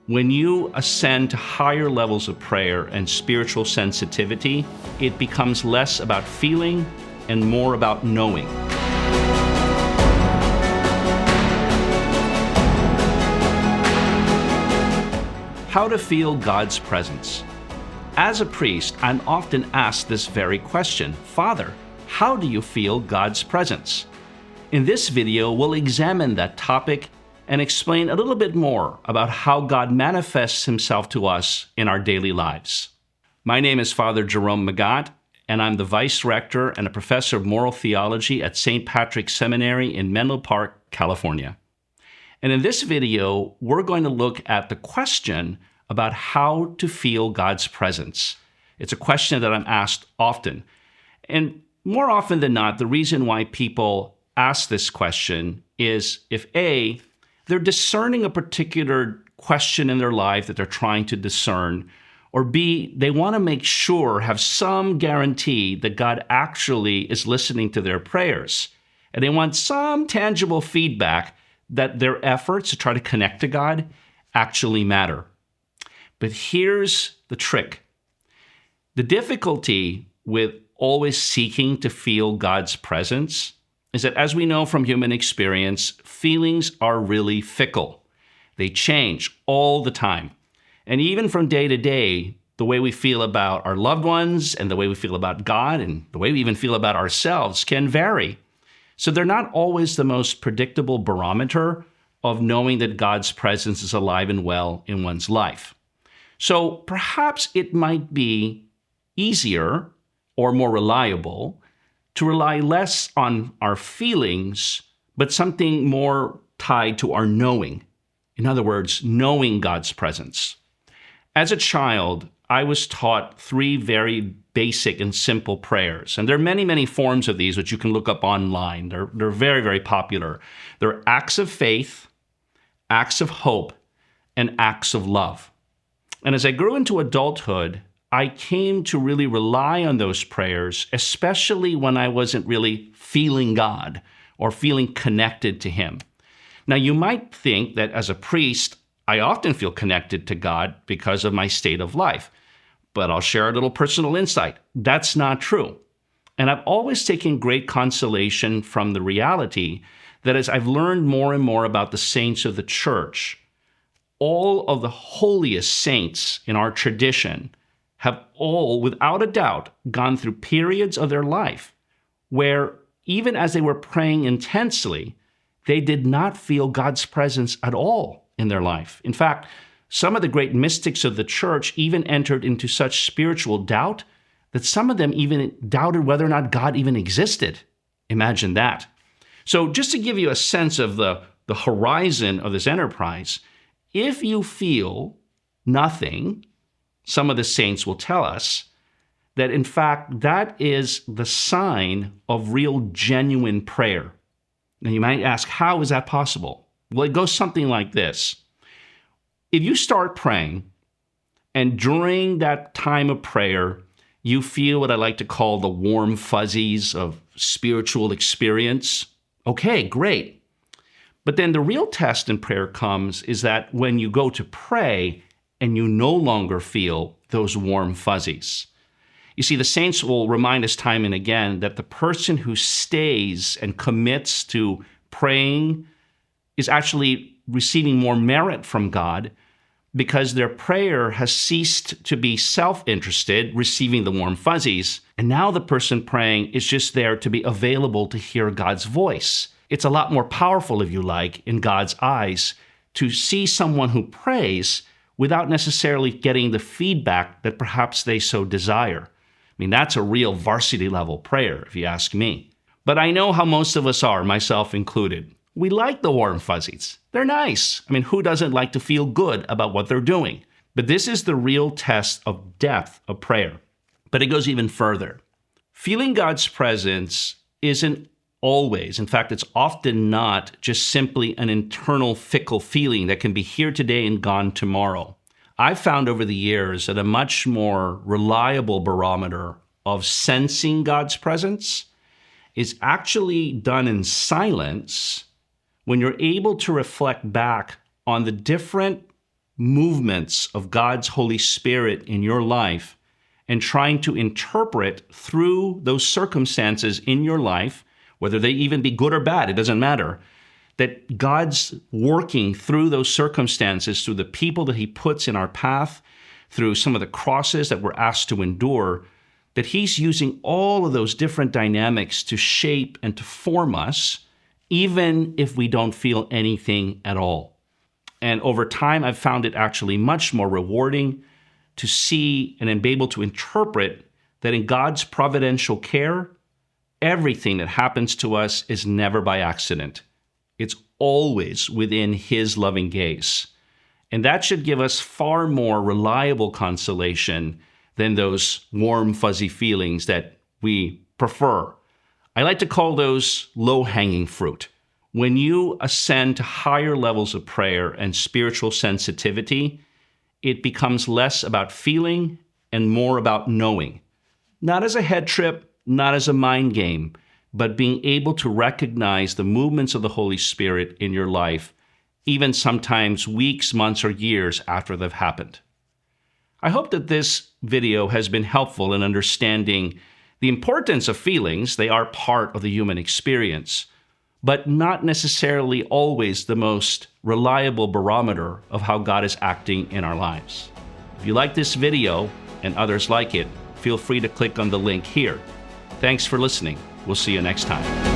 When you ascend to higher levels of prayer and spiritual sensitivity, it becomes less about feeling and more about knowing. How to feel God's presence. As a priest, I'm often asked this very question: Father, how do you feel God's presence? In this video, we'll examine that topic and explain a little bit more about how God manifests himself to us in our daily lives. My name is Father Jerome Magat, and I'm the Vice Rector and a Professor of Moral Theology at St. Patrick's Seminary in Menlo Park, California. And in this video, we're going to look at the question about how to feel God's presence. It's a question that I'm asked often. And more often than not, the reason why people ask this question is if A, they're discerning a particular question in their life that they're trying to discern, or B, they want to make sure, have some guarantee that God actually is listening to their prayers. And they want some tangible feedback that their efforts to try to connect to God actually matter. But here's the trick. The difficulty with always seeking to feel God's presence is that, as we know from human experience, feelings are really fickle. They change all the time. And even from day to day, the way we feel about our loved ones and the way we feel about God and the way we even feel about ourselves can vary. So they're not always the most predictable barometer of knowing that God's presence is alive and well in one's life. So perhaps it might be easier or more reliable to rely less on our feelings, but something more tied to our knowing. In other words, knowing God's presence. As a child, I was taught three very basic and simple prayers. And there are many, many forms of these which you can look up online. They're very, very popular. They're acts of faith, acts of hope, and acts of love. And as I grew into adulthood, I came to really rely on those prayers, especially when I wasn't really feeling God or feeling connected to him. Now, you might think that as a priest, I often feel connected to God because of my state of life. But I'll share a little personal insight. That's not true. And I've always taken great consolation from the reality that as I've learned more and more about the saints of the church, all of the holiest saints in our tradition have all, without a doubt, gone through periods of their life where, even as they were praying intensely, they did not feel God's presence at all in their life. In fact, some of the great mystics of the church even entered into such spiritual doubt that some of them even doubted whether or not God even existed. Imagine that. So just to give you a sense of the horizon of this enterprise, if you feel nothing, some of the saints will tell us that, in fact, that is the sign of real, genuine prayer. Now, you might ask, how is that possible? Well, it goes something like this. If you start praying, and during that time of prayer, you feel what I like to call the warm fuzzies of spiritual experience, okay, great. But then the real test in prayer comes is that when you go to pray and you no longer feel those warm fuzzies. You see, the saints will remind us time and again that the person who stays and commits to praying is actually receiving more merit from God because their prayer has ceased to be self-interested, receiving the warm fuzzies, and now the person praying is just there to be available to hear God's voice. It's a lot more powerful, if you like, in God's eyes to see someone who prays without necessarily getting the feedback that perhaps they so desire. I mean, that's a real varsity level prayer, if you ask me. But I know how most of us are, myself included. We like the warm fuzzies. They're nice. I mean, who doesn't like to feel good about what they're doing? But this is the real test of depth of prayer. But it goes even further. Feeling God's presence isn't always, in fact, it's often not just simply an internal fickle feeling that can be here today and gone tomorrow. I've found over the years that a much more reliable barometer of sensing God's presence is actually done in silence when you're able to reflect back on the different movements of God's Holy Spirit in your life and trying to interpret through those circumstances in your life, whether they even be good or bad, it doesn't matter, that God's working through those circumstances, through the people that he puts in our path, through some of the crosses that we're asked to endure, that he's using all of those different dynamics to shape and to form us, even if we don't feel anything at all. And over time, I've found it actually much more rewarding to see and be able to interpret that in God's providential care, everything that happens to us is never by accident. It's always within his loving gaze. And that should give us far more reliable consolation than those warm, fuzzy feelings that we prefer. I like to call those low-hanging fruit. When you ascend to higher levels of prayer and spiritual sensitivity, it becomes less about feeling and more about knowing. Not as a head trip, not as a mind game, but being able to recognize the movements of the Holy Spirit in your life, even sometimes weeks, months, or years after they've happened. I hope that this video has been helpful in understanding the importance of feelings. They are part of the human experience, but not necessarily always the most reliable barometer of how God is acting in our lives. If you like this video and others like it, feel free to click on the link here. Thanks for listening. We'll see you next time.